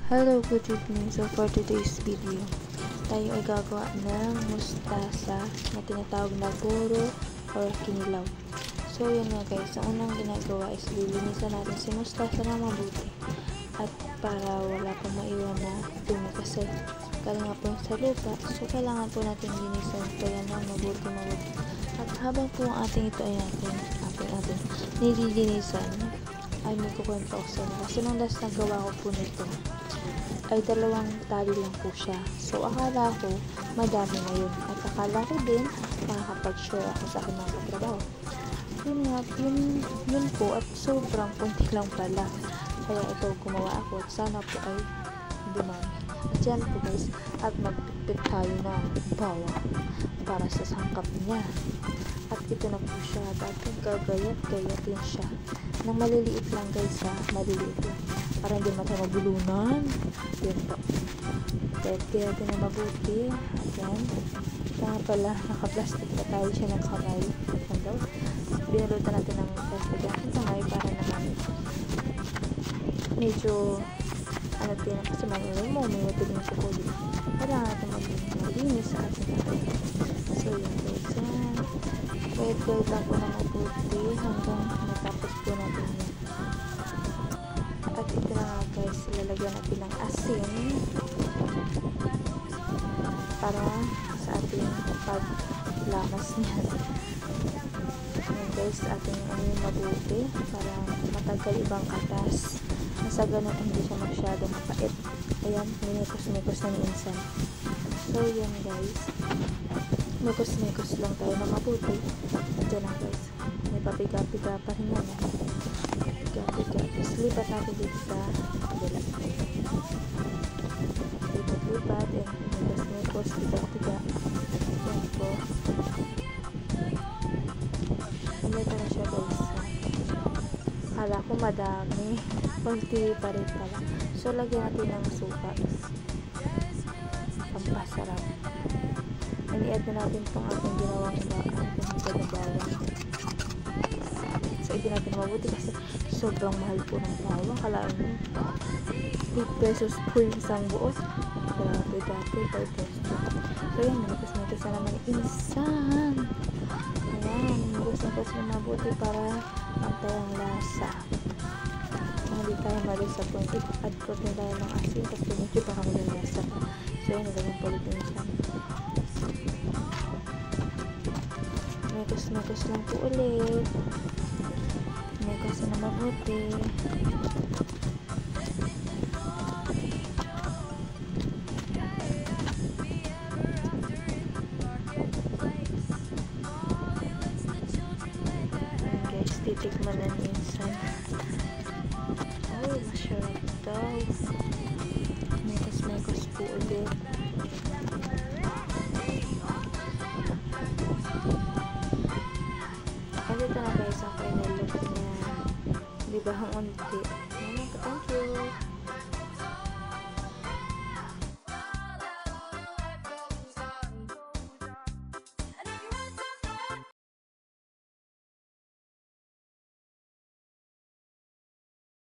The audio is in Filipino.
Hello, good evening. So for today's video, tayo ay gagawa ng mustasa na tinatawag na buro or kinilaw. So yun nga guys, ang unang ginagawa is lilinisan natin si mustasa na mabuti. At para wala pang maiwan na dumi kasi galing nga po sa lupa, so kailangan po natin linisan ito yan ng mabuti. At habang po ang ating ito ay ating nililinisan, ay may kukwento ako sa inyo. Kasi nung last nagawa ko po nito, ay 2 tali lang po siya. So, akala ko madami na yun. At akala ko din makakapag-share ako sa aking mga katrabaho. Yun nga, yun po at sobrang kunti lang pala. Kaya ito gumawa ako at sana po ay dumami. At yan po guys, at magpipit tayo ng bawang para sa sangkap niya. At ito na po siya, dapat gagayat-gayatin siya nang maliliit lang guys ha, maliliit lang para hindi tayo mabulunan. Yun po, gayat-gayatin na mabuti. At yan, kaya pala naka-plastic pa tayo siya ng kamay. Yan daw, binalutan natin ng plastic natin kamay para naman medyo din kasi may matuling sa kulit. Kailangan natin malinis sa ating kamay. So yun guys, yan, gayat-gayat lang po na mabuti hanggang natapos po natin yan. At ito na nga guys, lalagyan natin ng asin para sa ating paglamas niya. Ayan guys, ating mabuti para matagal ibang katas. Nasa ganun hindi siya masyadong mapait. Ayan, minikos-mikos na minsan. So yan guys, mikos-mikos lang tayo na mabuti. Diyan lang guys, may papiga-piga pa rin yan. Tapos lipat natin dito sa kabila. Lipat-lipat, mikos-mikos, piga-piga. Yan po. Ito na siya guys. Kala ko madami, konti pa rin pala. So lagyan natin ng suka, pampasarap. I-add na natin itong ating ginawang bawang. So i-add natin mabuti kasi sobrang mahal po ng bawang. Kalaan nyo 8 pesos po yung isang buo. Grabe, dati 5 pesos. So yan, manipas-manipas na naman insan. Ayan, manipas-manipas na mabuti para pantay ang lasa. Hindi tayo ma-disappointed. Add po din tayo ng asin kasi medyo baka maging lasa. So yun, nagawin po ulit insan. Mekos lang po ulit. Mekos na mabuti. Guys, titikman na minsan. Oh, masarap daw. Mekos po ulit. Ito na guys ang final look niya. Diba ang unti?